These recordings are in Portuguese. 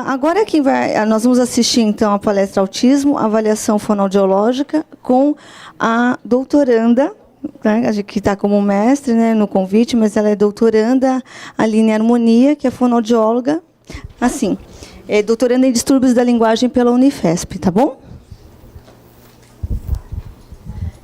Agora nós vamos assistir então a palestra Autismo, avaliação fonoaudiológica com a doutoranda, né, que está como mestre, né, no convite, mas ela é doutoranda Aline Harmonia, que é fonoaudióloga, assim, é doutoranda em distúrbios da linguagem pela Unifesp, tá bom?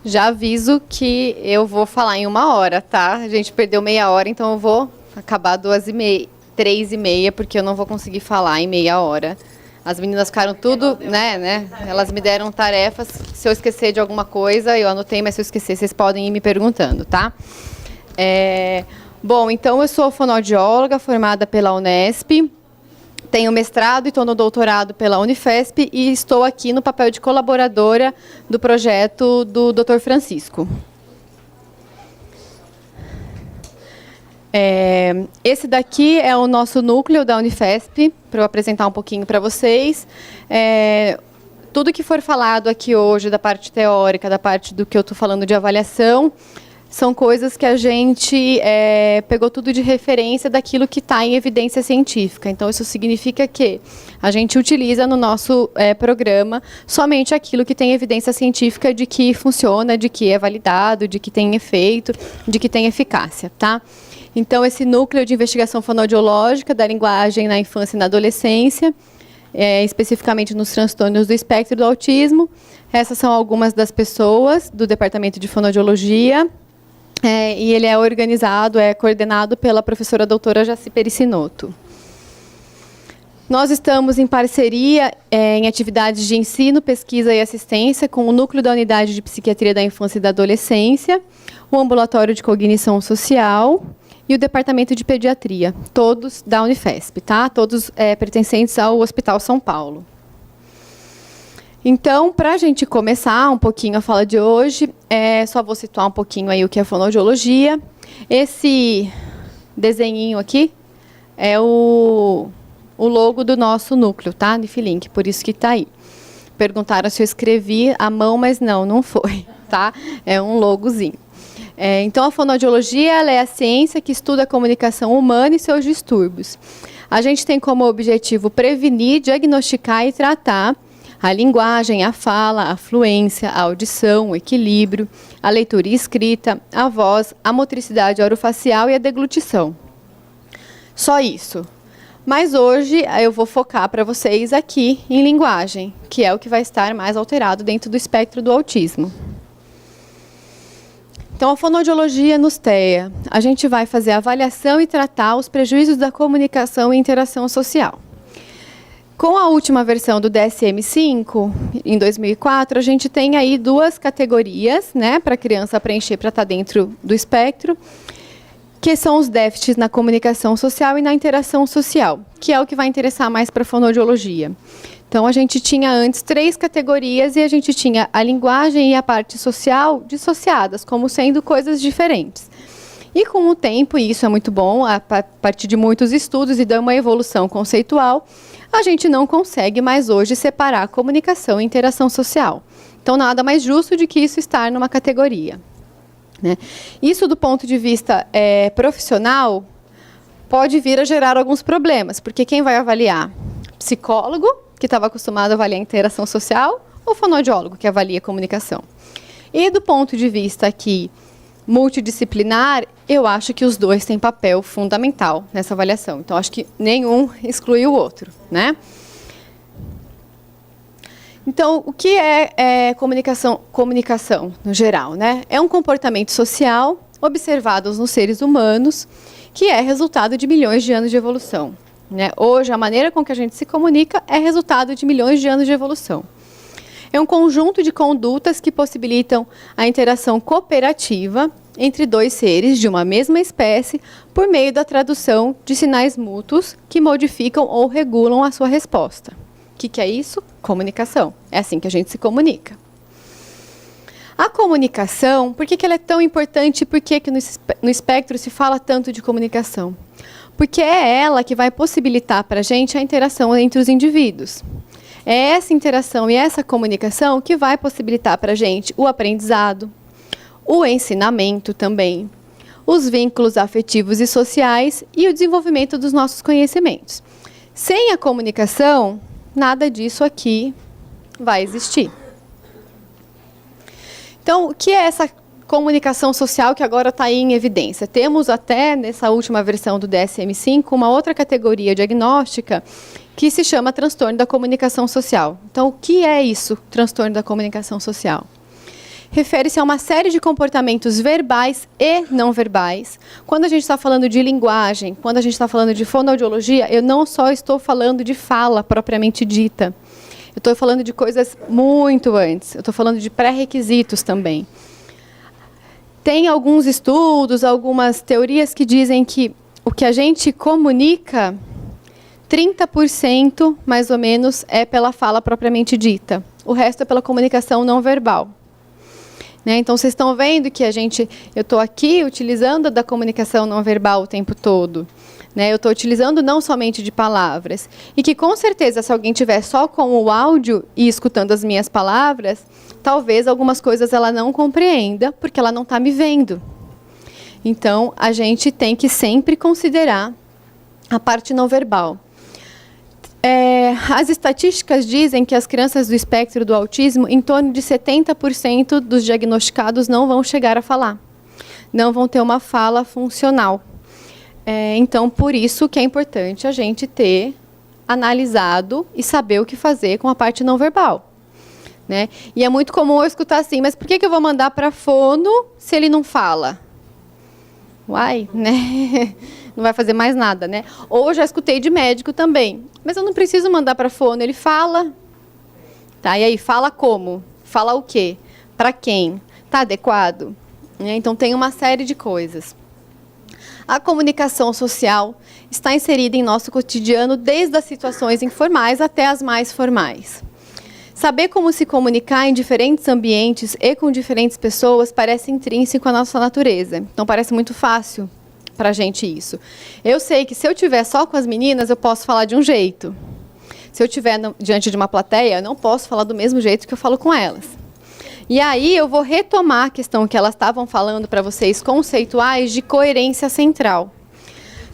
Já aviso que eu vou falar em 1 hora, tá? A gente perdeu meia hora, então eu vou acabar 2h30, 3h30, porque eu não vou conseguir falar em meia hora. As meninas ficaram tudo, né? Elas me deram tarefas. Se eu esquecer de alguma coisa, eu anotei, mas se eu esquecer, vocês podem ir me perguntando, tá? Bom, então eu sou fonoaudióloga formada pela Unesp. Tenho mestrado e estou no doutorado pela Unifesp e estou aqui no papel de colaboradora do projeto do Dr. Francisco. Esse daqui é o nosso núcleo da Unifesp, para eu apresentar um pouquinho para vocês. Tudo que for falado aqui hoje, da parte teórica, da parte do que eu estou falando de avaliação, são coisas que a gente pegou tudo de referência daquilo que está em evidência científica. Então, isso significa que a gente utiliza no nosso programa somente aquilo que tem evidência científica de que funciona, de que é validado, de que tem efeito, de que tem eficácia, tá? Então, esse núcleo de investigação fonoaudiológica da linguagem na infância e na adolescência, especificamente nos transtornos do espectro do autismo, essas são algumas das pessoas do Departamento de Fonoaudiologia, e ele é organizado, coordenado pela professora doutora Jaci Pericinoto. Nós estamos em parceria em atividades de ensino, pesquisa e assistência com o Núcleo da Unidade de Psiquiatria da Infância e da Adolescência, o Ambulatório de Cognição Social e o Departamento de Pediatria, todos da Unifesp, tá? Todos pertencentes ao Hospital São Paulo. Então, para a gente começar um pouquinho a fala de hoje, só vou situar um pouquinho aí o que é fonoaudiologia. Esse desenhinho aqui é o logo do nosso núcleo, tá? Nifilink, por isso que está aí. Perguntaram se eu escrevi à mão, mas não foi, tá? É um logozinho. Então, a fonoaudiologia ela é a ciência que estuda a comunicação humana e seus distúrbios. A gente tem como objetivo prevenir, diagnosticar e tratar a linguagem, a fala, a fluência, a audição, o equilíbrio, a leitura e escrita, a voz, a motricidade orofacial e a deglutição. Só isso. Mas hoje eu vou focar para vocês aqui em linguagem, que é o que vai estar mais alterado dentro do espectro do autismo. Então, a fonoaudiologia nos TEA, a gente vai fazer a avaliação e tratar os prejuízos da comunicação e interação social. Com a última versão do DSM-5, em 2004, a gente tem aí 2 categorias, né, para a criança preencher para estar dentro do espectro, que são os déficits na comunicação social e na interação social, que é o que vai interessar mais para a fonoaudiologia. Então, a gente tinha antes 3 categorias e a gente tinha a linguagem e a parte social dissociadas, como sendo coisas diferentes. E com o tempo, e isso é muito bom, a partir de muitos estudos e de uma evolução conceitual, a gente não consegue mais hoje separar a comunicação e interação social. Então, nada mais justo de que isso estar numa categoria, né? Isso, do ponto de vista profissional, pode vir a gerar alguns problemas, porque quem vai avaliar? Psicólogo, que estava acostumado a avaliar a interação social, ou fonoaudiólogo, que avalia a comunicação? E, do ponto de vista aqui multidisciplinar, eu acho que os 2 têm papel fundamental nessa avaliação. Então, acho que nenhum exclui o outro, né? Então, o que é comunicação no geral, né? É um comportamento social observado nos seres humanos que é resultado de milhões de anos de evolução, né? Hoje, a maneira com que a gente se comunica é resultado de milhões de anos de evolução. É um conjunto de condutas que possibilitam a interação cooperativa entre 2 seres de uma mesma espécie por meio da tradução de sinais mútuos que modificam ou regulam a sua resposta. O que é isso? Comunicação. É assim que a gente se comunica. A comunicação, por que ela é tão importante e por que no espectro se fala tanto de comunicação? Porque é ela que vai possibilitar para a gente a interação entre os indivíduos. É essa interação e essa comunicação que vai possibilitar para a gente o aprendizado, o ensinamento também, os vínculos afetivos e sociais e o desenvolvimento dos nossos conhecimentos. Sem a comunicação, nada disso aqui vai existir. Então, o que é essa comunicação social que agora está aí em evidência? Temos até, nessa última versão do DSM-5, uma outra categoria diagnóstica que se chama transtorno da comunicação social. Então, o que é isso, transtorno da comunicação social? Refere-se a uma série de comportamentos verbais e não verbais. Quando a gente está falando de linguagem, quando a gente está falando de fonoaudiologia, eu não só estou falando de fala propriamente dita. Eu estou falando de coisas muito antes. Eu estou falando de pré-requisitos também. Tem alguns estudos, algumas teorias que dizem que o que a gente comunica, 30% mais ou menos é pela fala propriamente dita. O resto é pela comunicação não verbal. Né? Então, vocês estão vendo que eu estou aqui utilizando da comunicação não verbal o tempo todo. Né? Eu estou utilizando não somente de palavras. E que, com certeza, se alguém tiver só com o áudio e escutando as minhas palavras, talvez algumas coisas ela não compreenda, porque ela não está me vendo. Então, a gente tem que sempre considerar a parte não verbal. As estatísticas dizem que as crianças do espectro do autismo, em torno de 70% dos diagnosticados não vão chegar a falar. Não vão ter uma fala funcional. Então, por isso que é importante a gente ter analisado e saber o que fazer com a parte não verbal. Né? E é muito comum eu escutar assim, mas por que eu vou mandar para fono se ele não fala? Uai, né? Não vai fazer mais nada, né? Ou eu já escutei de médico também, mas eu não preciso mandar para fono, ele fala. Tá, e aí, fala como? Fala o quê? Para quem? Tá adequado? Então, tem uma série de coisas. A comunicação social está inserida em nosso cotidiano desde as situações informais até as mais formais. Saber como se comunicar em diferentes ambientes e com diferentes pessoas parece intrínseco à nossa natureza. Então, parece muito fácil para a gente isso. Eu sei que se eu estiver só com as meninas, eu posso falar de um jeito. Se eu estiver diante de uma plateia, eu não posso falar do mesmo jeito que eu falo com elas. E aí eu vou retomar a questão que elas estavam falando para vocês, conceituais de coerência central.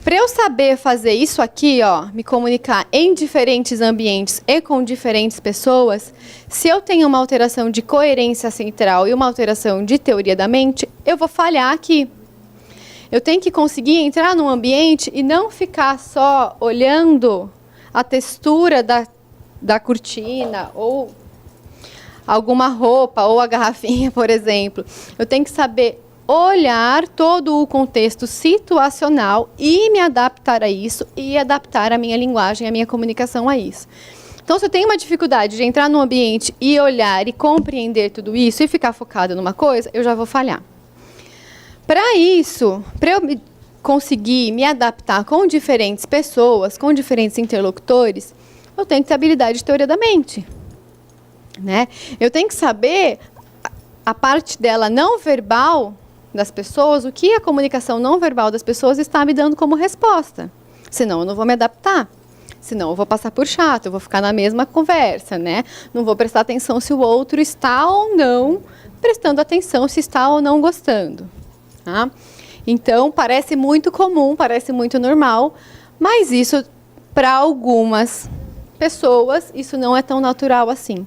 Para eu saber fazer isso aqui, ó, me comunicar em diferentes ambientes e com diferentes pessoas, se eu tenho uma alteração de coerência central e uma alteração de teoria da mente, eu vou falhar aqui. Eu tenho que conseguir entrar num ambiente e não ficar só olhando a textura da cortina ou alguma roupa ou a garrafinha, por exemplo. Eu tenho que saber olhar todo o contexto situacional e me adaptar a isso e adaptar a minha linguagem, a minha comunicação a isso. Então, se eu tenho uma dificuldade de entrar num ambiente e olhar e compreender tudo isso e ficar focado numa coisa, eu já vou falhar. Para isso, para eu conseguir me adaptar com diferentes pessoas, com diferentes interlocutores, eu tenho que ter habilidade de teoria da mente. Né? Eu tenho que saber a parte dela não verbal das pessoas, o que a comunicação não verbal das pessoas está me dando como resposta. Senão eu não vou me adaptar. Senão eu vou passar por chato, eu vou ficar na mesma conversa, né? Não vou prestar atenção se o outro está ou não prestando atenção, se está ou não gostando. Tá? Então, parece muito comum, parece muito normal, mas isso, para algumas pessoas, isso não é tão natural assim.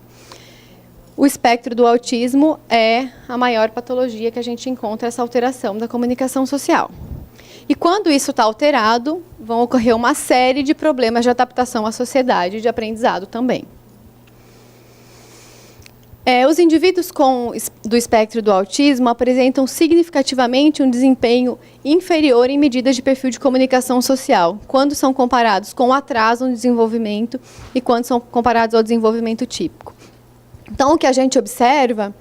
O espectro do autismo é a maior patologia que a gente encontra, essa alteração da comunicação social. E quando isso está alterado, vão ocorrer uma série de problemas de adaptação à sociedade e de aprendizado também. Os indivíduos do espectro do autismo apresentam significativamente um desempenho inferior em medidas de perfil de comunicação social, quando são comparados com o atraso no desenvolvimento e quando são comparados ao desenvolvimento típico. Então, o que a gente observa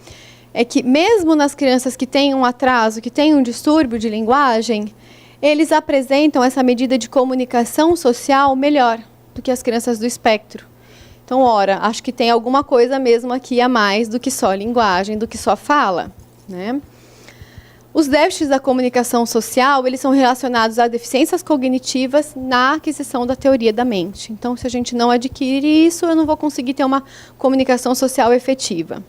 é que, mesmo nas crianças que têm um atraso, que têm um distúrbio de linguagem, eles apresentam essa medida de comunicação social melhor do que as crianças do espectro. Então, ora, acho que tem alguma coisa mesmo aqui a mais do que só linguagem, do que só fala. Né? Os déficits da comunicação social, eles são relacionados a deficiências cognitivas na aquisição da teoria da mente. Então, se a gente não adquire isso, eu não vou conseguir ter uma comunicação social efetiva.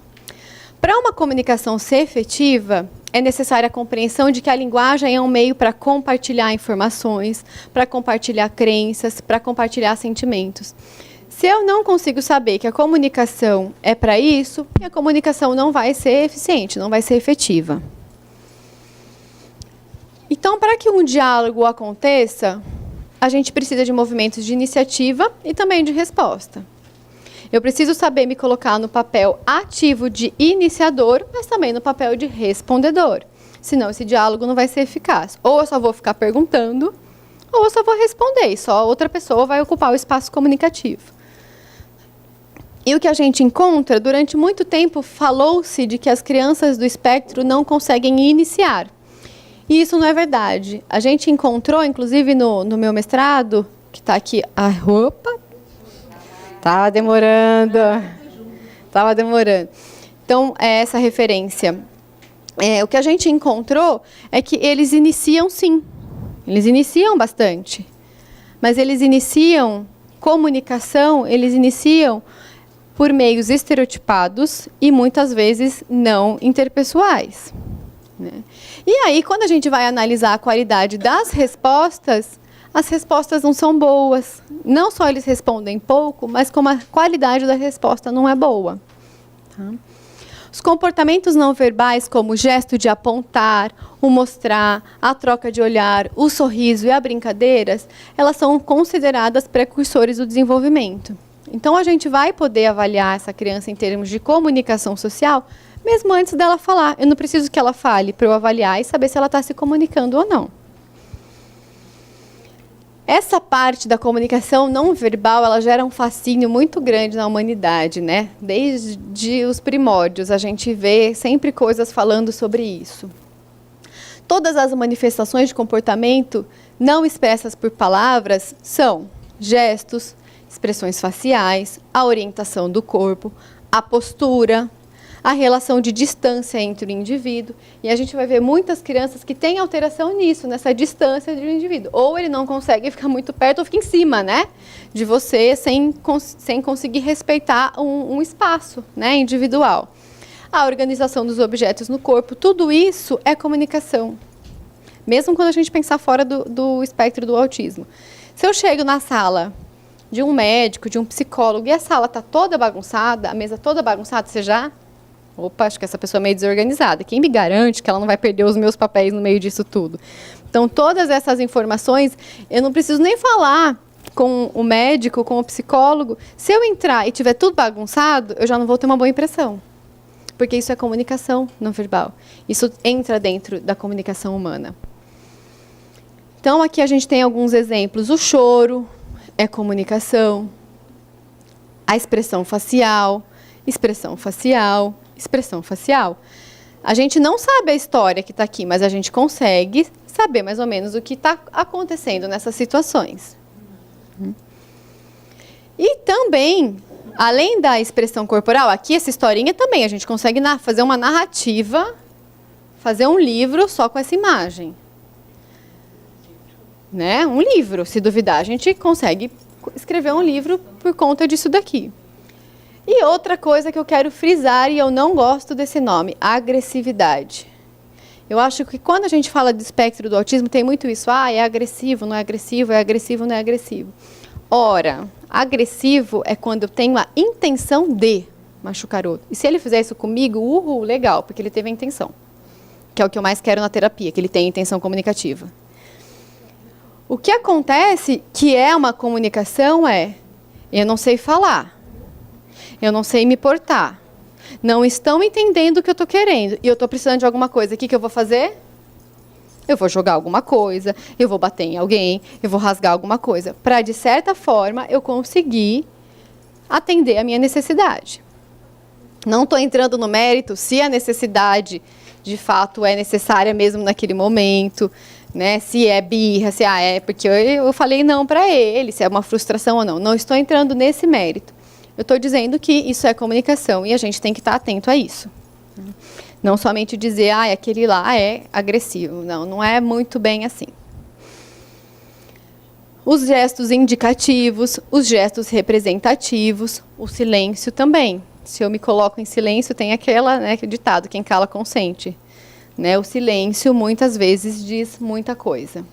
Para uma comunicação ser efetiva, é necessária a compreensão de que a linguagem é um meio para compartilhar informações, para compartilhar crenças, para compartilhar sentimentos. Se eu não consigo saber que a comunicação é para isso, a comunicação não vai ser eficiente, não vai ser efetiva. Então, para que um diálogo aconteça, a gente precisa de movimentos de iniciativa e também de resposta. Eu preciso saber me colocar no papel ativo de iniciador, mas também no papel de respondedor. Senão esse diálogo não vai ser eficaz. Ou eu só vou ficar perguntando, ou eu só vou responder, e só outra pessoa vai ocupar o espaço comunicativo. E o que a gente encontra, durante muito tempo falou-se de que as crianças do espectro não conseguem iniciar. E isso não é verdade. A gente encontrou, inclusive no meu mestrado, que está aqui, Estava demorando. Então, é essa referência. O que a gente encontrou é que eles iniciam sim. Eles iniciam bastante. Mas eles iniciam comunicação, eles iniciam por meios estereotipados e muitas vezes não interpessoais. Né? E aí, quando a gente vai analisar a qualidade das respostas, as respostas não são boas. Não só eles respondem pouco, mas como a qualidade da resposta não é boa. Tá? Os comportamentos não verbais, como o gesto de apontar, o mostrar, a troca de olhar, o sorriso e a brincadeiras, elas são consideradas precursores do desenvolvimento. Então, a gente vai poder avaliar essa criança em termos de comunicação social, mesmo antes dela falar. Eu não preciso que ela fale para eu avaliar e saber se ela está se comunicando ou não. Essa parte da comunicação não verbal, ela gera um fascínio muito grande na humanidade, né? Desde os primórdios, a gente vê sempre coisas falando sobre isso. Todas as manifestações de comportamento não expressas por palavras são gestos, expressões faciais, a orientação do corpo, a postura, a relação de distância entre o indivíduo. E a gente vai ver muitas crianças que têm alteração nisso, nessa distância do indivíduo. Ou ele não consegue ficar muito perto ou fica em cima, né, de você, sem conseguir respeitar um espaço, né, individual. A organização dos objetos no corpo, tudo isso é comunicação. Mesmo quando a gente pensar fora do espectro do autismo. Se eu chego na sala de um médico, de um psicólogo, e a sala está toda bagunçada, a mesa toda bagunçada, você já... Opa, acho que essa pessoa é meio desorganizada. Quem me garante que ela não vai perder os meus papéis no meio disso tudo? Então, todas essas informações, eu não preciso nem falar com o médico, com o psicólogo. Se eu entrar e tiver tudo bagunçado, eu já não vou ter uma boa impressão. Porque isso é comunicação não verbal. Isso entra dentro da comunicação humana. Então, aqui a gente tem alguns exemplos. O choro é comunicação. A expressão facial, expressão facial. Expressão facial. A gente não sabe a história que está aqui, mas a gente consegue saber mais ou menos o que está acontecendo nessas situações. E também, além da expressão corporal, aqui essa historinha também, a gente consegue fazer uma narrativa, fazer um livro só com essa imagem. Né? Um livro, se duvidar, a gente consegue escrever um livro por conta disso daqui. E outra coisa que eu quero frisar, e eu não gosto desse nome, agressividade. Eu acho que quando a gente fala de espectro do autismo, tem muito isso, é agressivo, não é agressivo, é agressivo, não é agressivo. Ora, agressivo é quando eu tenho a intenção de machucar outro. E se ele fizer isso comigo, legal, porque ele teve a intenção. Que é o que eu mais quero na terapia, que ele tenha intenção comunicativa. O que acontece, que é uma comunicação, eu não sei falar. Eu não sei me portar. Não estão entendendo o que eu estou querendo. E eu estou precisando de alguma coisa. O que eu vou fazer? Eu vou jogar alguma coisa, eu vou bater em alguém, eu vou rasgar alguma coisa. Para, de certa forma, eu conseguir atender a minha necessidade. Não estou entrando no mérito se a necessidade, de fato, é necessária mesmo naquele momento. Né? Se é birra, se é porque eu falei não para ele, se é uma frustração ou não. Não estou entrando nesse mérito. Eu estou dizendo que isso é comunicação e a gente tem que estar atento a isso. Não somente dizer, aquele lá é agressivo. Não, não é muito bem assim. Os gestos indicativos, os gestos representativos, o silêncio também. Se eu me coloco em silêncio, tem aquela, né, ditado, quem cala consente. Né? O silêncio, muitas vezes, diz muita coisa.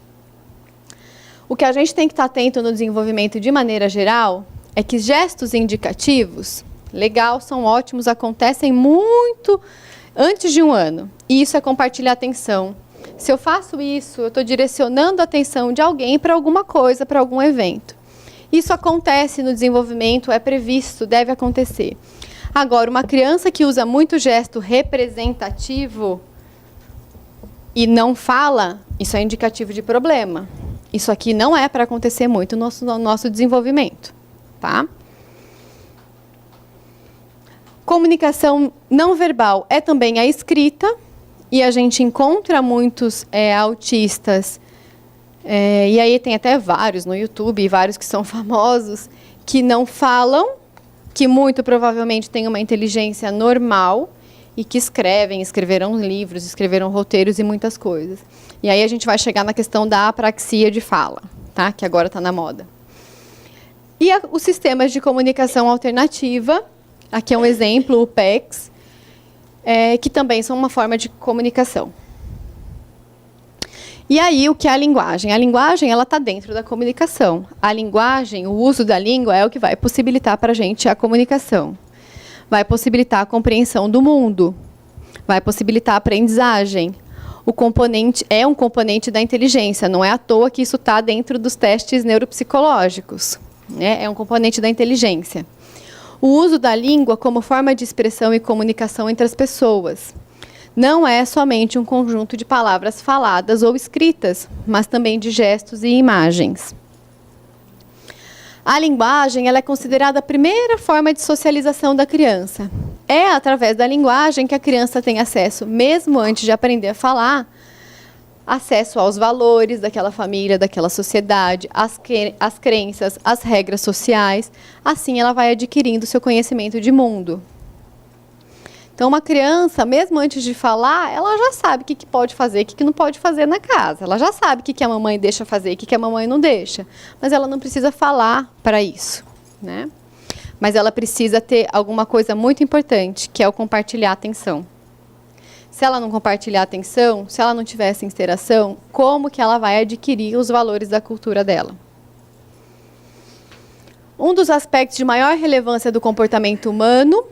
O que a gente tem que estar atento no desenvolvimento, de maneira geral, é que gestos indicativos, legal, são ótimos, acontecem muito antes de 1 ano. E isso é compartilhar atenção. Se eu faço isso, eu estou direcionando a atenção de alguém para alguma coisa, para algum evento. Isso acontece no desenvolvimento, é previsto, deve acontecer. Agora, uma criança que usa muito gesto representativo e não fala, isso é indicativo de problema. Isso aqui não é para acontecer muito no nosso desenvolvimento. Tá? Comunicação não verbal é também a escrita, e a gente encontra muitos autistas, e aí tem até vários no YouTube, vários que são famosos, que não falam, que muito provavelmente têm uma inteligência normal e que escreveram livros, escreveram roteiros e muitas coisas. E aí a gente vai chegar na questão da apraxia de fala, tá? Que agora está na moda. E os sistemas de comunicação alternativa, aqui é um exemplo, o PECS, que também são uma forma de comunicação. E aí, o que é a linguagem? A linguagem, ela está dentro da comunicação. A linguagem, o uso da língua é o que vai possibilitar para a gente a comunicação. Vai possibilitar a compreensão do mundo. Vai possibilitar a aprendizagem. O componente é um componente da inteligência. Não é à toa que isso está dentro dos testes neuropsicológicos. Né? É um componente da inteligência. O uso da língua como forma de expressão e comunicação entre as pessoas. Não é somente um conjunto de palavras faladas ou escritas, mas também de gestos e imagens. A linguagem, ela é considerada a primeira forma de socialização da criança. É através da linguagem que a criança tem acesso, mesmo antes de aprender a falar, acesso aos valores daquela família, daquela sociedade, as crenças, as regras sociais. Assim, ela vai adquirindo seu conhecimento de mundo. Então, uma criança, mesmo antes de falar, ela já sabe o que pode fazer, o que não pode fazer na casa. Ela já sabe o que a mamãe deixa fazer e o que a mamãe não deixa. Mas ela não precisa falar para isso, né? Mas ela precisa ter alguma coisa muito importante, que é o compartilhar a atenção. Se ela não compartilhar a atenção, se ela não tiver essa interação, como que ela vai adquirir os valores da cultura dela? Um dos aspectos de maior relevância do comportamento humano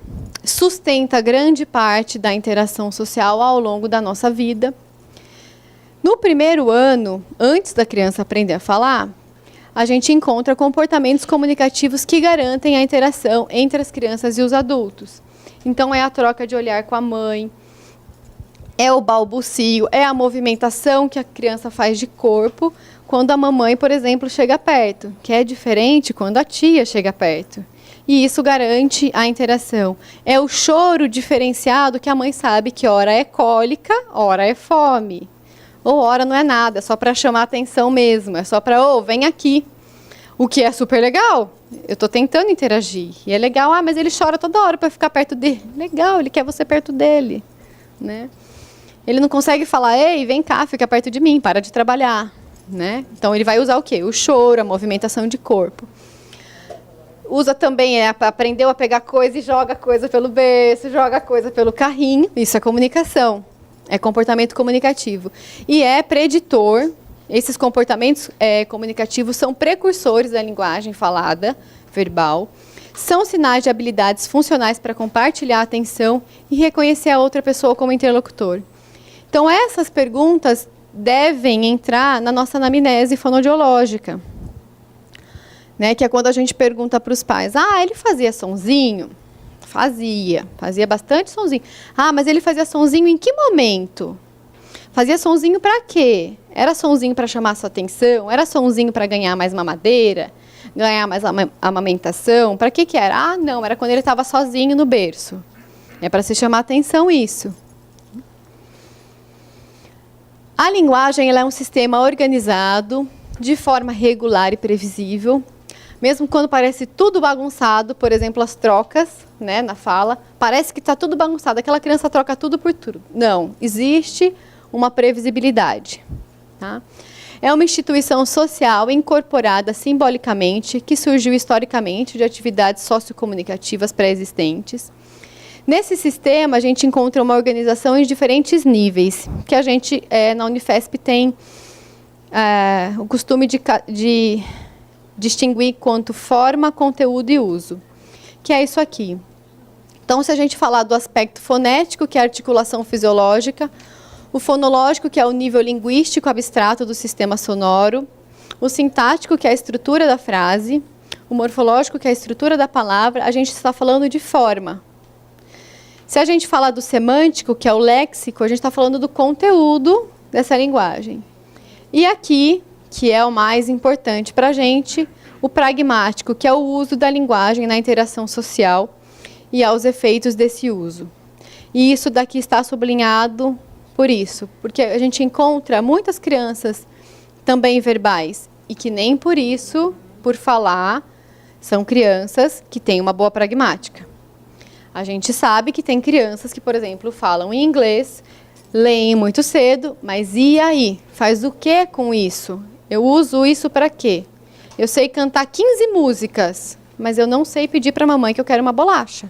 sustenta grande parte da interação social ao longo da nossa vida. No primeiro ano, antes da criança aprender a falar, a gente encontra comportamentos comunicativos que garantem a interação entre as crianças e os adultos. Então, é a troca de olhar com a mãe, é o balbucio, é a movimentação que a criança faz de corpo quando a mamãe, por exemplo, chega perto, que é diferente quando a tia chega perto. E isso garante a interação. É o choro diferenciado que a mãe sabe que hora é cólica, hora é fome. Ou hora não é nada, é só para chamar a atenção mesmo, é só para, vem aqui. O que é super legal. Eu estou tentando interagir. E é legal, mas ele chora toda hora para ficar perto dele. Legal, ele quer você perto dele. Né? Ele não consegue falar, ei, vem cá, fica perto de mim, para de trabalhar. Né? Então, ele vai usar o quê? O choro, a movimentação de corpo. Usa também, aprendeu a pegar coisa e joga coisa pelo berço, joga coisa pelo carrinho. Isso é comunicação, é comportamento comunicativo. E é preditor, esses comportamentos comunicativos são precursores da linguagem falada, verbal. São sinais de habilidades funcionais para compartilhar a atenção e reconhecer a outra pessoa como interlocutor. Então, essas perguntas devem entrar na nossa anamnese fonoaudiológica. Né, que é quando a gente pergunta para os pais, ele fazia sonzinho? Fazia bastante sonzinho. Mas ele fazia sonzinho em que momento? Fazia sonzinho para quê? Era sonzinho para chamar a sua atenção? Era sonzinho para ganhar mais mamadeira? Ganhar mais amamentação? Para que era? Não, era quando ele estava sozinho no berço. É para se chamar a atenção isso. A linguagem ela é um sistema organizado, de forma regular e previsível. Mesmo quando parece tudo bagunçado, por exemplo, as trocas, né, na fala, parece que está tudo bagunçado, aquela criança troca tudo por tudo. Não, existe uma previsibilidade. Tá? é uma instituição social incorporada simbolicamente, que surgiu historicamente de atividades sociocomunicativas pré-existentes. Nesse sistema, a gente encontra uma organização em diferentes níveis, que a gente, na Unifesp, tem o costume de distinguir quanto forma, conteúdo e uso, que é isso aqui. Então, se a gente falar do aspecto fonético, que é a articulação fisiológica, o fonológico, que é o nível linguístico abstrato do sistema sonoro, o sintático, que é a estrutura da frase, o morfológico, que é a estrutura da palavra, a gente está falando de forma. Se a gente falar do semântico, que é o léxico, a gente está falando do conteúdo dessa linguagem. E aqui, que é o mais importante para a gente, o pragmático, que é o uso da linguagem na interação social e aos efeitos desse uso. E isso daqui está sublinhado por isso, porque a gente encontra muitas crianças também verbais e que nem por isso, por falar, são crianças que têm uma boa pragmática. A gente sabe que tem crianças que, por exemplo, falam em inglês, leem muito cedo, mas e aí? Faz o que com isso? Eu uso isso para quê? Eu sei cantar 15 músicas, mas eu não sei pedir para a mamãe que eu quero uma bolacha.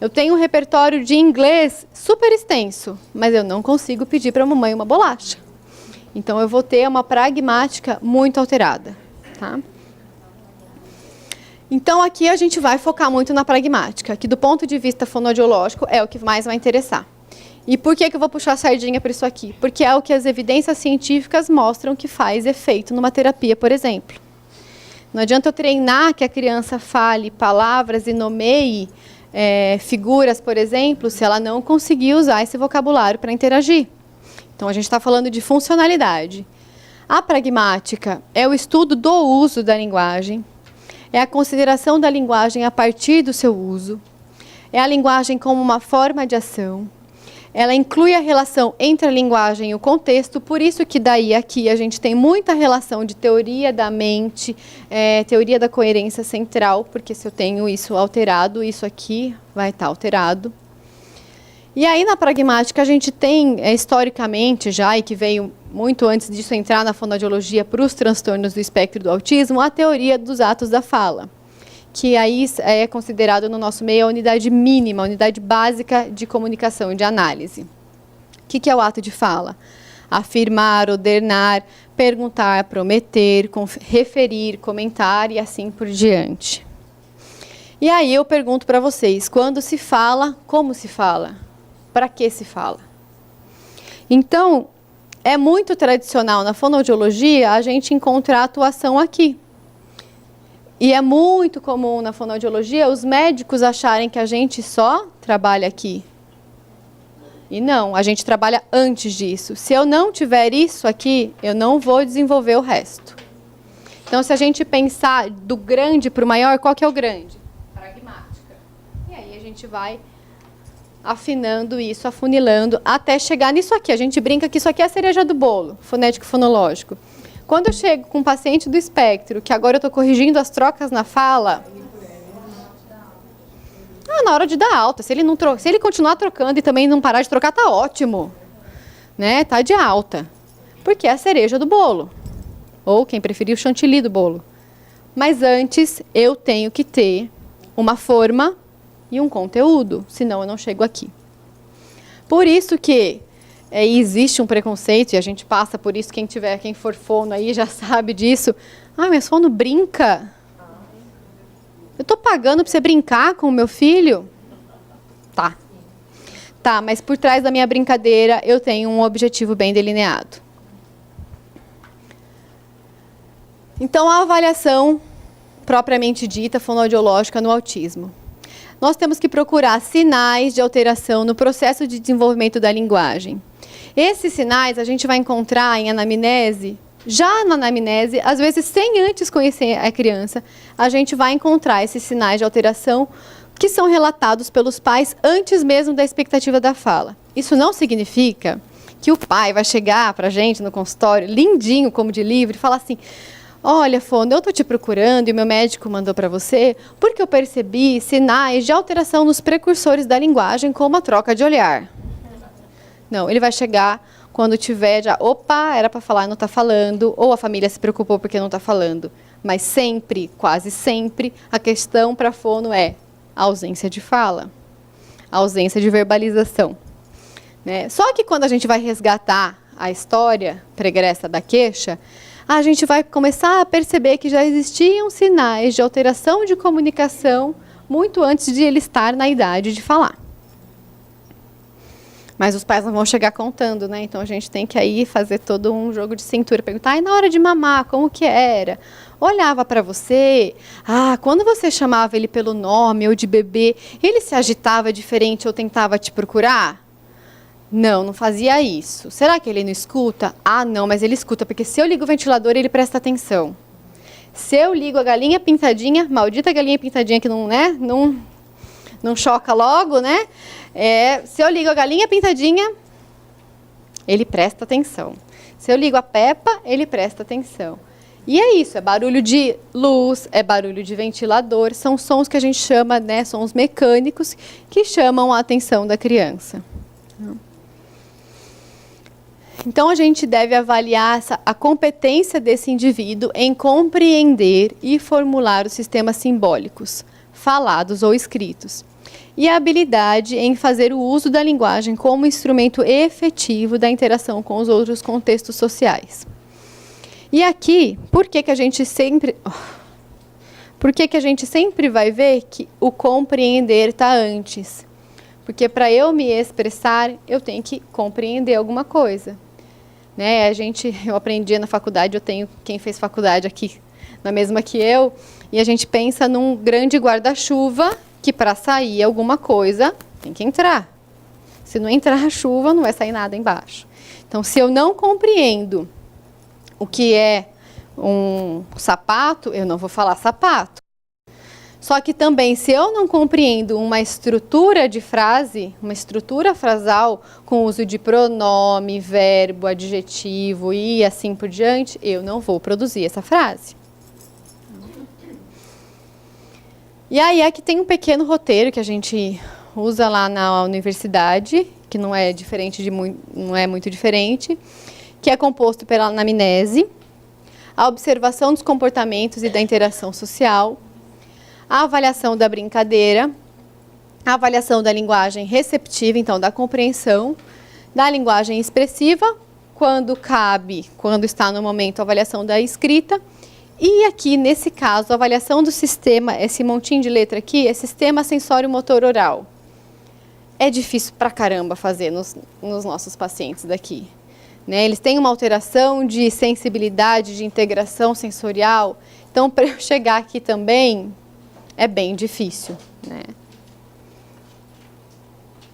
Eu tenho um repertório de inglês super extenso, mas eu não consigo pedir para a mamãe uma bolacha. Então, eu vou ter uma pragmática muito alterada, tá? Então, aqui a gente vai focar muito na pragmática, que do ponto de vista fonoaudiológico é o que mais vai interessar. E por que eu vou puxar a sardinha para isso aqui? Porque é o que as evidências científicas mostram que faz efeito numa terapia, por exemplo. Não adianta eu treinar que a criança fale palavras e nomeie figuras, por exemplo, se ela não conseguir usar esse vocabulário para interagir. Então, a gente está falando de funcionalidade. A pragmática é o estudo do uso da linguagem, é a consideração da linguagem a partir do seu uso, é a linguagem como uma forma de ação, ela inclui a relação entre a linguagem e o contexto, por isso que daí aqui a gente tem muita relação de teoria da mente, teoria da coerência central, porque se eu tenho isso alterado, isso aqui vai estar alterado. E aí na pragmática a gente tem, historicamente já, e que veio muito antes disso entrar na fonoaudiologia para os transtornos do espectro do autismo, a teoria dos atos da fala, que aí é considerado no nosso meio a unidade mínima, a unidade básica de comunicação e de análise. O que é o ato de fala? Afirmar, ordenar, perguntar, prometer, referir, comentar e assim por diante. E aí eu pergunto para vocês, quando se fala, como se fala? Para que se fala? Então, é muito tradicional na fonoaudiologia a gente encontrar a atuação aqui. E é muito comum na fonoaudiologia os médicos acharem que a gente só trabalha aqui. E não, a gente trabalha antes disso. Se eu não tiver isso aqui, eu não vou desenvolver o resto. Então, se a gente pensar do grande para o maior, qual que é o grande? Pragmática. E aí a gente vai afinando isso, afunilando, até chegar nisso aqui. A gente brinca que isso aqui é a cereja do bolo, fonético-fonológico. Quando eu chego com um paciente do espectro, que agora eu estou corrigindo as trocas na fala, na hora de dar alta, se ele continuar trocando e também não parar de trocar, tá ótimo, né? Tá de alta, porque é a cereja do bolo, ou quem preferir o chantilly do bolo. Mas antes eu tenho que ter uma forma e um conteúdo, senão eu não chego aqui. Por isso que existe um preconceito, e a gente passa por isso, quem for fono aí já sabe disso. Ah, mas fono brinca? Eu estou pagando para você brincar com o meu filho? Tá. Tá, mas por trás da minha brincadeira eu tenho um objetivo bem delineado. Então, a avaliação propriamente dita fonoaudiológica no autismo. Nós temos que procurar sinais de alteração no processo de desenvolvimento da linguagem. Esses sinais a gente vai encontrar em anamnese, já na anamnese, às vezes sem antes conhecer a criança, a gente vai encontrar esses sinais de alteração que são relatados pelos pais antes mesmo da expectativa da fala. Isso não significa que o pai vai chegar para a gente no consultório, lindinho como de livro, e falar assim: olha, Fono, eu estou te procurando e o meu médico mandou para você porque eu percebi sinais de alteração nos precursores da linguagem, como a troca de olhar. Não, ele vai chegar Quando tiver, já, opa, era para falar e não está falando, ou a família se preocupou porque não está falando. Mas sempre, quase sempre, a questão para a fono é a ausência de fala, a ausência de verbalização. Né? Só que quando a gente vai resgatar a história pregressa da queixa, a gente vai começar a perceber que já existiam sinais de alteração de comunicação muito antes de ele estar na idade de falar. Mas os pais não vão chegar contando, né? Então a gente tem que aí fazer todo um jogo de cintura, perguntar, e na hora de mamar, como que era? Olhava para você, quando você chamava ele pelo nome ou de bebê, ele se agitava diferente ou tentava te procurar? Não, não fazia isso. Será que ele não escuta? Não, mas ele escuta, porque se eu ligo o ventilador, ele presta atenção. Se eu ligo a galinha pintadinha, maldita galinha pintadinha que não, né, não choca logo, né? Se eu ligo a galinha pintadinha, ele presta atenção. Se eu ligo a Peppa, ele presta atenção. E é isso, é barulho de luz, é barulho de ventilador, são sons que a gente chama, né, sons mecânicos, que chamam a atenção da criança. Então, a gente deve avaliar a competência desse indivíduo em compreender e formular os sistemas simbólicos, falados ou escritos, e a habilidade em fazer o uso da linguagem como instrumento efetivo da interação com os outros contextos sociais. E aqui, por que a gente sempre vai ver que o compreender está antes? Porque para eu me expressar, eu tenho que compreender alguma coisa. Né? Eu aprendi na faculdade, eu tenho quem fez faculdade aqui, na mesma que eu, e a gente pensa num grande guarda-chuva que para sair alguma coisa tem que entrar. Se não entrar a chuva, não vai sair nada embaixo. Então, se eu não compreendo o que é um sapato, eu não vou falar sapato. Só que também, se eu não compreendo uma estrutura de frase, uma estrutura frasal com uso de pronome, verbo, adjetivo e assim por diante, eu não vou produzir essa frase. E aí aqui tem um pequeno roteiro que a gente usa lá na universidade, que não é muito diferente, que é composto pela anamnese, a observação dos comportamentos e da interação social, a avaliação da brincadeira, a avaliação da linguagem receptiva, então da compreensão, da linguagem expressiva, quando cabe, quando está no momento, a avaliação da escrita, e aqui, nesse caso, a avaliação do sistema, esse montinho de letra aqui, é sistema sensório-motor oral. É difícil pra caramba fazer nos nossos pacientes daqui. Né? Eles têm uma alteração de sensibilidade, de integração sensorial, então para eu chegar aqui também é bem difícil, né?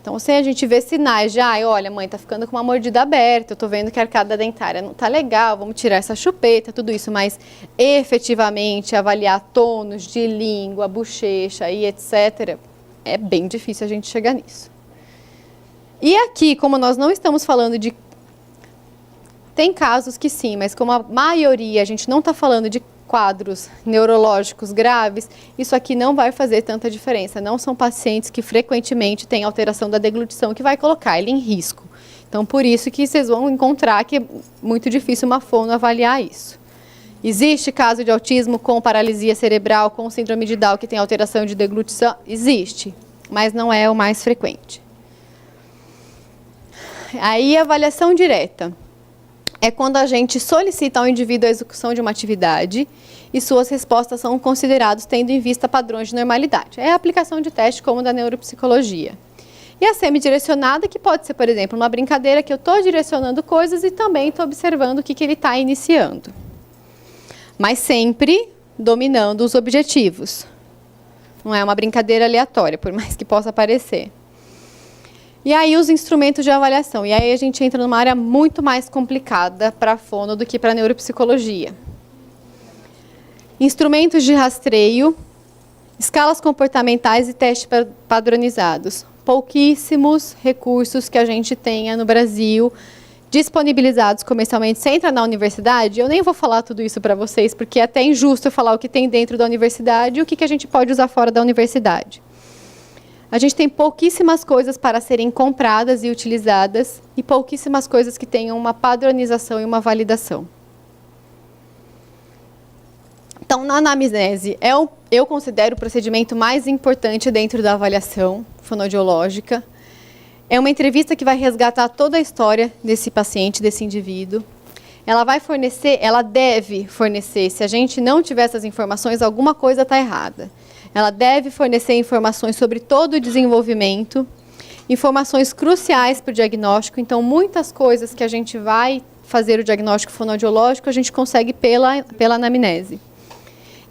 Então, se a gente vê sinais de, olha, mãe, tá ficando com uma mordida aberta, eu tô vendo que a arcada dentária não tá legal, vamos tirar essa chupeta, tudo isso, mas efetivamente avaliar tônus de língua, bochecha e etc., é bem difícil a gente chegar nisso. E aqui, como nós não estamos falando de... Tem casos que sim, mas como a maioria, a gente não está falando de quadros neurológicos graves, isso aqui não vai fazer tanta diferença. Não são pacientes que frequentemente têm alteração da deglutição que vai colocar ele em risco. Então, por isso que vocês vão encontrar que é muito difícil uma fono avaliar isso. Existe caso de autismo com paralisia cerebral, com síndrome de Down que tem alteração de deglutição? Existe, mas não é o mais frequente. Aí, a avaliação direta. É quando a gente solicita ao indivíduo a execução de uma atividade e suas respostas são consideradas tendo em vista padrões de normalidade. É a aplicação de teste como da neuropsicologia. E a semidirecionada, que pode ser, por exemplo, uma brincadeira que eu estou direcionando coisas e também estou observando o que ele está iniciando. Mas sempre dominando os objetivos. Não é uma brincadeira aleatória, por mais que possa parecer. E aí os instrumentos de avaliação. E aí a gente entra numa área muito mais complicada para a fono do que para a neuropsicologia. Instrumentos de rastreio, escalas comportamentais e testes padronizados. Pouquíssimos recursos que a gente tenha no Brasil disponibilizados comercialmente. Você entra na universidade, eu nem vou falar tudo isso para vocês, porque é até injusto eu falar o que tem dentro da universidade e o que a gente pode usar fora da universidade. A gente tem pouquíssimas coisas para serem compradas e utilizadas e pouquíssimas coisas que tenham uma padronização e uma validação. Então, na anamnese, eu considero o procedimento mais importante dentro da avaliação fonoaudiológica. É uma entrevista que vai resgatar toda a história desse paciente, desse indivíduo. Ela vai fornecer, ela deve fornecer, se a gente não tiver essas informações, alguma coisa está errada. Ela deve fornecer informações sobre todo o desenvolvimento, informações cruciais para o diagnóstico. Então, muitas coisas que a gente vai fazer o diagnóstico fonoaudiológico, a gente consegue pela anamnese.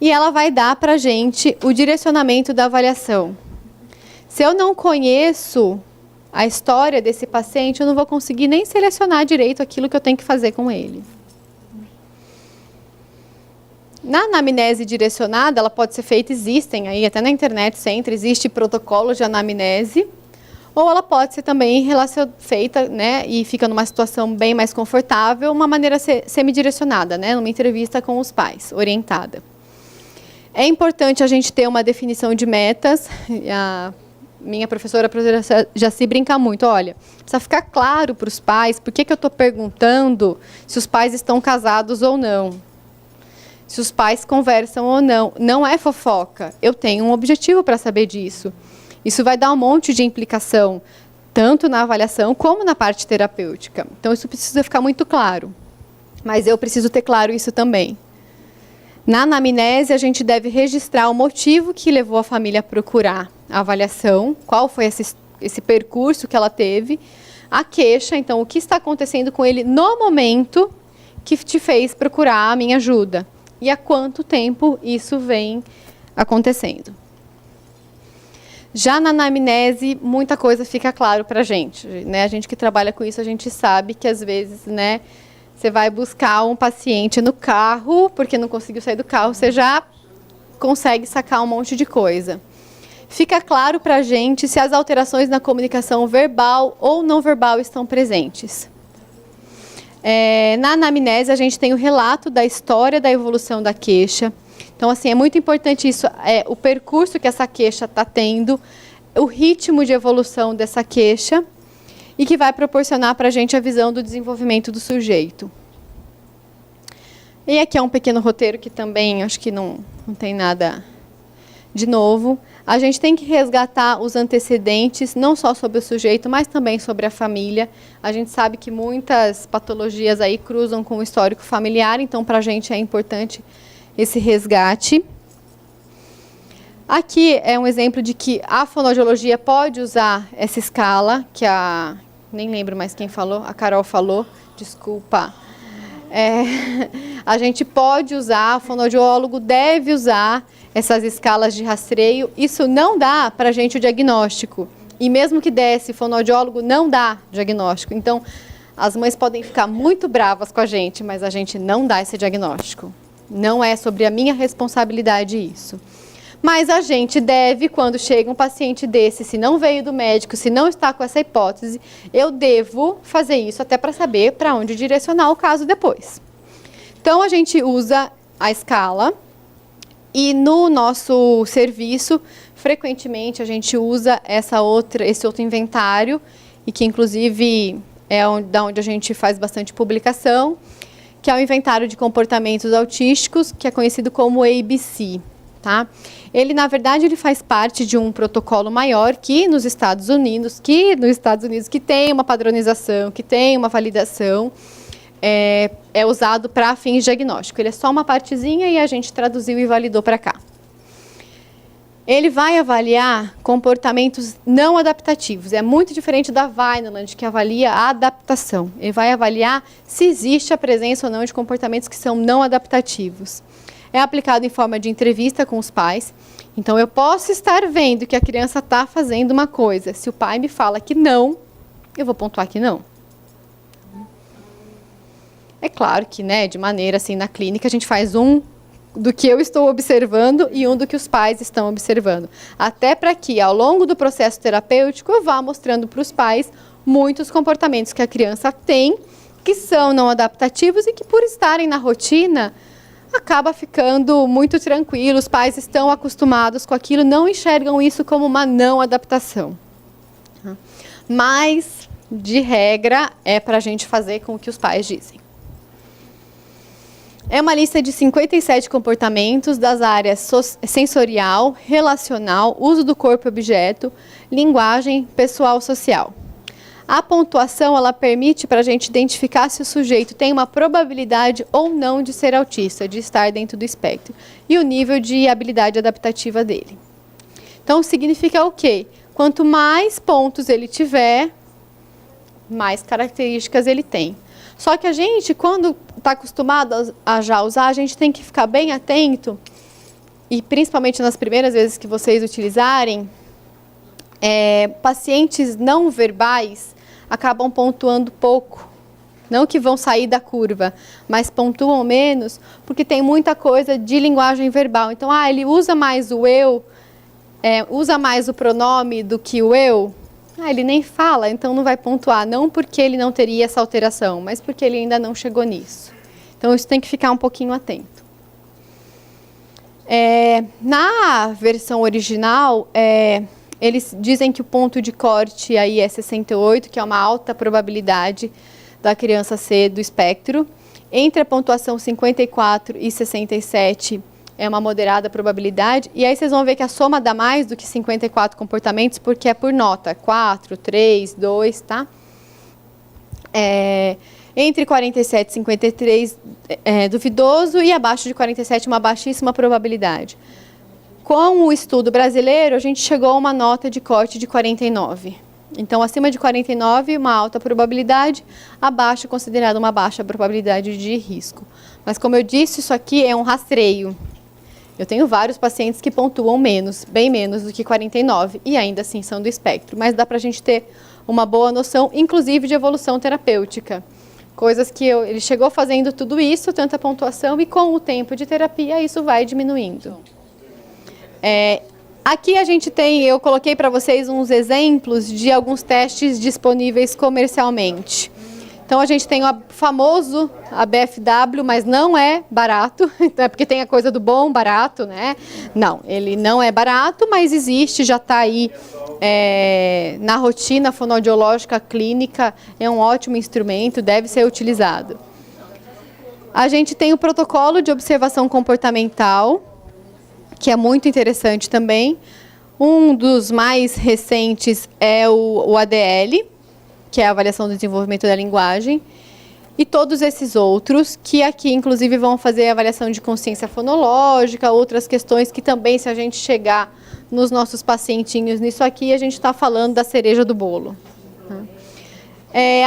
E ela vai dar para a gente o direcionamento da avaliação. Se eu não conheço a história desse paciente, eu não vou conseguir nem selecionar direito aquilo que eu tenho que fazer com ele. Na anamnese direcionada, ela pode ser feita, existem aí, até na internet sempre, existe protocolo de anamnese, ou ela pode ser também feita, né, e fica numa situação bem mais confortável, uma maneira semidirecionada, né, numa entrevista com os pais, orientada. É importante a gente ter uma definição de metas. A minha professora Jaci brinca muito, olha, precisa ficar claro para os pais por que eu estou perguntando se os pais estão casados ou não. Se os pais conversam ou não. Não é fofoca. Eu tenho um objetivo para saber disso. Isso vai dar um monte de implicação, tanto na avaliação como na parte terapêutica. Então, isso precisa ficar muito claro. Mas eu preciso ter claro isso também. Na anamnese, a gente deve registrar o motivo que levou a família a procurar a avaliação, qual foi esse percurso que ela teve, a queixa, então, o que está acontecendo com ele no momento que te fez procurar a minha ajuda. E há quanto tempo isso vem acontecendo. Já na anamnese, muita coisa fica claro para a gente, né? A gente que trabalha com isso, a gente sabe que às vezes, né, você vai buscar um paciente no carro, porque não conseguiu sair do carro, você já consegue sacar um monte de coisa. Fica claro para a gente se as alterações na comunicação verbal ou não verbal estão presentes. Na anamnese, a gente tem o relato da história da evolução da queixa. Então, assim, é muito importante isso, o percurso que essa queixa está tendo, o ritmo de evolução dessa queixa, e que vai proporcionar para a gente a visão do desenvolvimento do sujeito. E aqui é um pequeno roteiro que também acho que não tem nada de novo. A gente tem que resgatar os antecedentes, não só sobre o sujeito, mas também sobre a família. A gente sabe que muitas patologias aí cruzam com o histórico familiar, então para a gente é importante esse resgate. Aqui é um exemplo de que a fonoaudiologia pode usar essa escala, que nem lembro mais quem falou, a Carol falou, desculpa. A gente pode usar, o fonoaudiólogo deve usar essas escalas de rastreio. Isso não dá para a gente o diagnóstico. E mesmo que desse, fonoaudiólogo não dá diagnóstico. Então, as mães podem ficar muito bravas com a gente, mas a gente não dá esse diagnóstico. Não é sobre a minha responsabilidade isso. Mas a gente deve, quando chega um paciente desse, se não veio do médico, se não está com essa hipótese, eu devo fazer isso até para saber para onde direcionar o caso depois. Então, a gente usa a escala e no nosso serviço, frequentemente, a gente usa esse outro inventário, e que, inclusive, da onde a gente faz bastante publicação, que é o inventário de comportamentos autísticos, que é conhecido como ABC. Tá? Ele, na verdade, ele faz parte de um protocolo maior que nos Estados Unidos, que tem uma padronização, que tem uma validação, é usado para fins diagnósticos. Ele é só uma partezinha e a gente traduziu e validou para cá. Ele vai avaliar comportamentos não adaptativos. É muito diferente da Vineland, que avalia a adaptação. Ele vai avaliar se existe a presença ou não de comportamentos que são não adaptativos. É aplicado em forma de entrevista com os pais. Então, eu posso estar vendo que a criança está fazendo uma coisa. Se o pai me fala que não, eu vou pontuar que não. É claro que, né, de maneira assim, na clínica, a gente faz um do que eu estou observando e um do que os pais estão observando. Até para que, ao longo do processo terapêutico, eu vá mostrando para os pais muitos comportamentos que a criança tem, que são não adaptativos e que, por estarem na rotina, acaba ficando muito tranquilo, os pais estão acostumados com aquilo, não enxergam isso como uma não adaptação. Mas, de regra, é para a gente fazer com o que os pais dizem. É uma lista de 57 comportamentos das áreas sensorial, relacional, uso do corpo e objeto, linguagem, pessoal, social. A pontuação, ela permite para a gente identificar se o sujeito tem uma probabilidade ou não de ser autista, de estar dentro do espectro, e o nível de habilidade adaptativa dele. Então, significa o quê? Quanto mais pontos ele tiver, mais características ele tem. Só que a gente, quando está acostumado a já usar, a gente tem que ficar bem atento, e principalmente nas primeiras vezes que vocês utilizarem, pacientes não verbais acabam pontuando pouco. Não que vão sair da curva, mas pontuam menos, porque tem muita coisa de linguagem verbal. Então, ele usa mais o eu, usa mais o pronome do que o eu. Ele nem fala, então não vai pontuar. Não porque ele não teria essa alteração, mas porque ele ainda não chegou nisso. Então, isso tem que ficar um pouquinho atento. Na versão original, eles dizem que o ponto de corte aí é 68, que é uma alta probabilidade da criança ser do espectro. Entre a pontuação 54 e 67 é uma moderada probabilidade. E aí vocês vão ver que a soma dá mais do que 54 comportamentos, porque é por nota. 4, 3, 2, tá? Entre 47 e 53 é duvidoso e abaixo de 47 uma baixíssima probabilidade. Com o estudo brasileiro, a gente chegou a uma nota de corte de 49. Então, acima de 49, uma alta probabilidade, abaixo considerado uma baixa probabilidade de risco. Mas, como eu disse, isso aqui é um rastreio. Eu tenho vários pacientes que pontuam menos, bem menos do que 49, e ainda assim são do espectro. Mas dá para a gente ter uma boa noção, inclusive de evolução terapêutica. Coisas que ele chegou fazendo tudo isso, tanta pontuação, e com o tempo de terapia, isso vai diminuindo. Aqui a gente tem, eu coloquei para vocês uns exemplos de alguns testes disponíveis comercialmente. Então a gente tem o famoso ABFW, mas não é barato, é porque tem a coisa do bom, barato, né? Não, ele não é barato, mas existe, já está aí na rotina fonoaudiológica clínica, é um ótimo instrumento, deve ser utilizado. A gente tem o protocolo de observação comportamental, que é muito interessante também. Um dos mais recentes é o ADL, que é a avaliação do desenvolvimento da linguagem, e todos esses outros, que aqui, inclusive, vão fazer a avaliação de consciência fonológica, outras questões que também, se a gente chegar nos nossos pacientinhos nisso aqui, a gente está falando da cereja do bolo.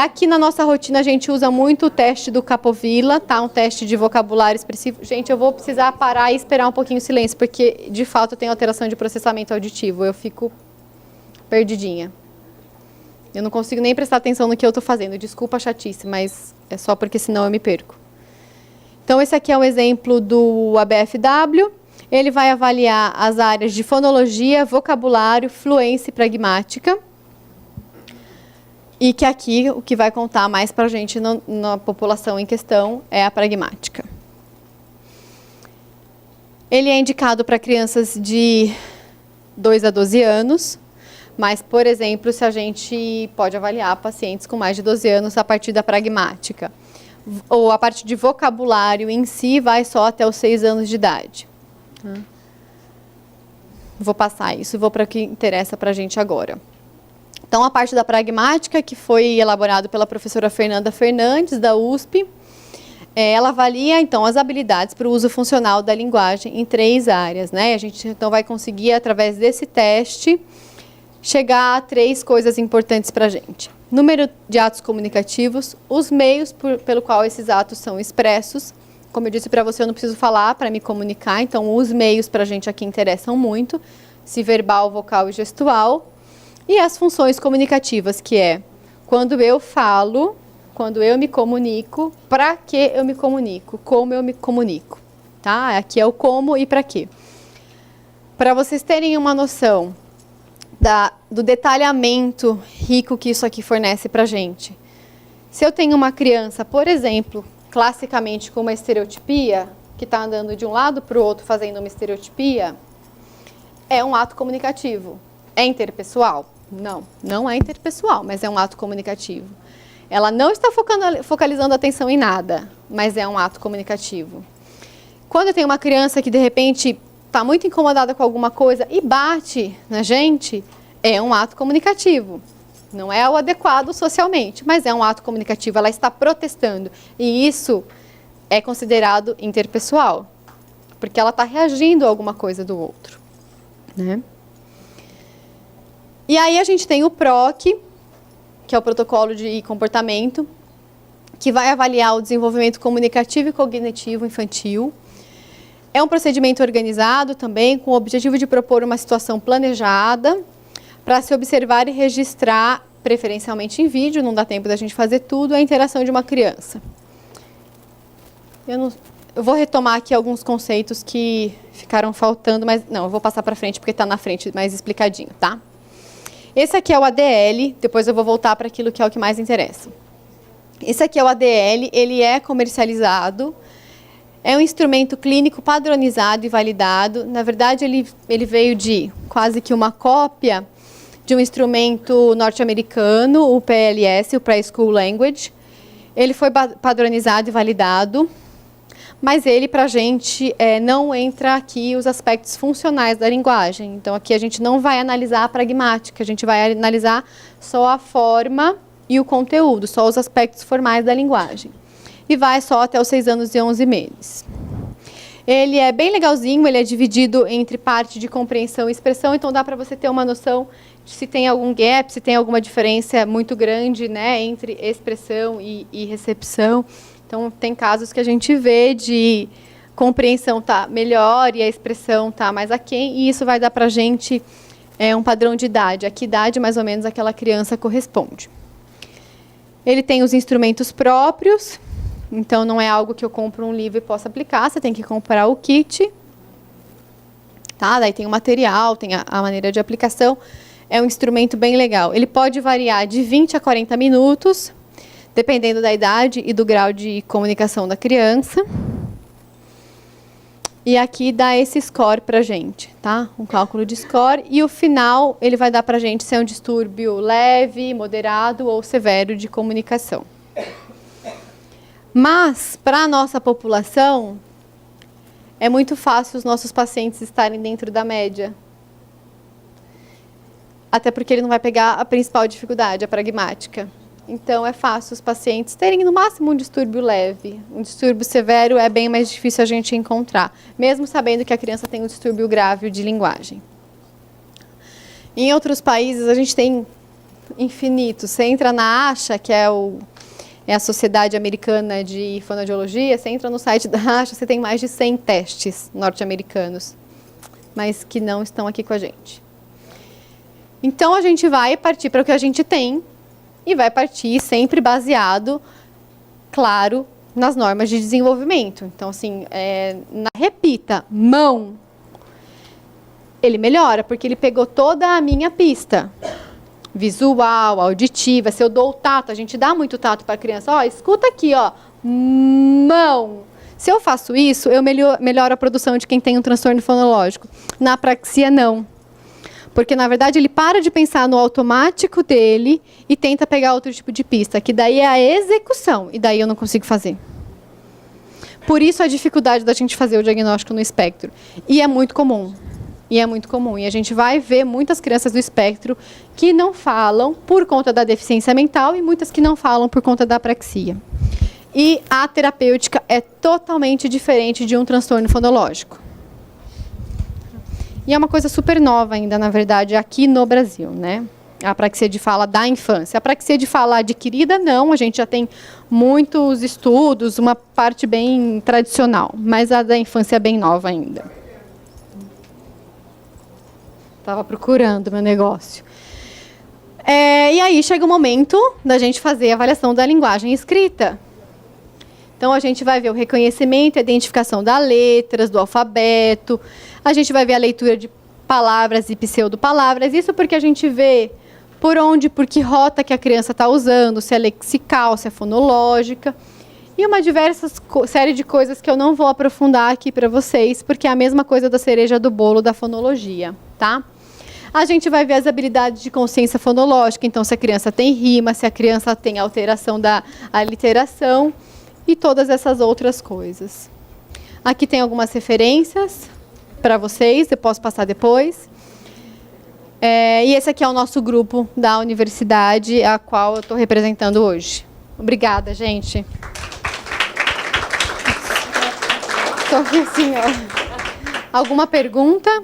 Aqui na nossa rotina a gente usa muito o teste do Capovilla, tá? Um teste de vocabulário expressivo. Gente, eu vou precisar parar e esperar um pouquinho o silêncio, porque de fato eu tenho alteração de processamento auditivo, eu fico perdidinha. Eu não consigo nem prestar atenção no que eu estou fazendo, desculpa a chatice, mas é só porque senão eu me perco. Então esse aqui é um exemplo do ABFW, ele vai avaliar as áreas de fonologia, vocabulário, fluência e pragmática. E que aqui o que vai contar mais para a gente na população em questão é a pragmática. Ele é indicado para crianças de 2 a 12 anos, mas, por exemplo, se a gente pode avaliar pacientes com mais de 12 anos a partir da pragmática, ou a parte de vocabulário em si vai só até os 6 anos de idade. Vou passar isso e vou para o que interessa para a gente agora. Então, a parte da pragmática, que foi elaborado pela professora Fernanda Fernandes, da USP, ela avalia, então, as habilidades para o uso funcional da linguagem em 3 áreas, né? A gente, então, vai conseguir, através desse teste, chegar a 3 coisas importantes para a gente. Número de atos comunicativos, os meios pelo qual esses atos são expressos. Como eu disse para você, eu não preciso falar para me comunicar, então, os meios para a gente aqui interessam muito, se verbal, vocal e gestual. E as funções comunicativas, que é quando eu falo, quando eu me comunico, para que eu me comunico, como eu me comunico, tá? Aqui é o como e para quê. Para vocês terem uma noção do detalhamento rico que isso aqui fornece para a gente. Se eu tenho uma criança, por exemplo, classicamente com uma estereotipia, que está andando de um lado para o outro fazendo uma estereotipia, é um ato comunicativo. É interpessoal? Não, não é interpessoal, mas é um ato comunicativo. Ela não está focalizando a atenção em nada, mas é um ato comunicativo. Quando tem uma criança que, de repente, está muito incomodada com alguma coisa e bate na gente, é um ato comunicativo. Não é o adequado socialmente, mas é um ato comunicativo. Ela está protestando. E isso é considerado interpessoal, porque ela está reagindo a alguma coisa do outro, né? E aí a gente tem o PROC, que é o protocolo de comportamento, que vai avaliar o desenvolvimento comunicativo e cognitivo infantil. É um procedimento organizado também, com o objetivo de propor uma situação planejada, para se observar e registrar, preferencialmente em vídeo, não dá tempo da gente fazer tudo, a interação de uma criança. Eu vou retomar aqui alguns conceitos que ficaram faltando, mas não, eu vou passar para frente porque está na frente mais explicadinho, tá? Esse aqui é o ADL, depois eu vou voltar para aquilo que é o que mais interessa. Esse aqui é o ADL, ele é comercializado, é um instrumento clínico padronizado e validado. Na verdade, ele veio de quase que uma cópia de um instrumento norte-americano, o PLS, o Preschool Language. Ele foi padronizado e validado, mas ele, para a gente, não entra aqui os aspectos funcionais da linguagem. Então, aqui a gente não vai analisar a pragmática, a gente vai analisar só a forma e o conteúdo, só os aspectos formais da linguagem. E vai só até os 6 anos e 11 meses. Ele é bem legalzinho, ele é dividido entre parte de compreensão e expressão, então dá para você ter uma noção de se tem algum gap, se tem alguma diferença muito grande, né, entre expressão e recepção. Então, tem casos que a gente vê de compreensão tá melhor e a expressão tá mais aquém, e isso vai dar para a gente um padrão de idade, a que idade mais ou menos aquela criança corresponde. Ele tem os instrumentos próprios, então não é algo que eu compro um livro e posso aplicar, você tem que comprar o kit. Tá? Daí tem o material, tem a maneira de aplicação, é um instrumento bem legal. Ele pode variar de 20 a 40 minutos, dependendo da idade e do grau de comunicação da criança. E aqui dá esse score para a gente, tá? Um cálculo de score. E o final, ele vai dar para a gente se é um distúrbio leve, moderado ou severo de comunicação. Mas, para a nossa população, é muito fácil os nossos pacientes estarem dentro da média. Até porque ele não vai pegar a principal dificuldade, a pragmática. Então, é fácil os pacientes terem, no máximo, um distúrbio leve. Um distúrbio severo é bem mais difícil a gente encontrar, mesmo sabendo que a criança tem um distúrbio grave de linguagem. Em outros países, a gente tem infinitos. Você entra na ASHA, que é a Sociedade Americana de Fonoaudiologia, você entra no site da ASHA, você tem mais de 100 testes norte-americanos, mas que não estão aqui com a gente. Então, a gente vai partir para o que a gente tem, e vai partir sempre baseado, claro, nas normas de desenvolvimento. Então, assim, repita, mão, ele melhora, porque ele pegou toda a minha pista. Visual, auditiva, se eu dou o tato, a gente dá muito tato para a criança. Ó, escuta aqui, ó, mão. Se eu faço isso, eu melhoro a produção de quem tem um transtorno fonológico. Na apraxia, não. Porque, na verdade, ele para de pensar no automático dele e tenta pegar outro tipo de pista, que daí é a execução, e daí eu não consigo fazer. Por isso a dificuldade da gente fazer o diagnóstico no espectro. E é muito comum. E a gente vai ver muitas crianças do espectro que não falam por conta da deficiência mental e muitas que não falam por conta da apraxia. E a terapêutica é totalmente diferente de um transtorno fonológico. E é uma coisa super nova ainda, na verdade, aqui no Brasil, né? A apraxia de fala da infância. A apraxia de fala adquirida, não. A gente já tem muitos estudos, uma parte bem tradicional. Mas a da infância é bem nova ainda. Estava procurando meu negócio. E aí chega o momento da gente fazer a avaliação da linguagem escrita. Então, a gente vai ver o reconhecimento e a identificação das letras, do alfabeto. A gente vai ver a leitura de palavras e pseudopalavras. Isso porque a gente vê por que rota que a criança está usando, se é lexical, se é fonológica. E uma série de coisas que eu não vou aprofundar aqui para vocês, porque é a mesma coisa da cereja do bolo da fonologia, tá? A gente vai ver as habilidades de consciência fonológica, então se a criança tem rima, se a criança tem alteração da aliteração e todas essas outras coisas. Aqui tem algumas referências para vocês, eu posso passar depois. E esse aqui é o nosso grupo da universidade, a qual eu estou representando hoje. Obrigada, gente. Estou aqui assim, ó. Alguma pergunta?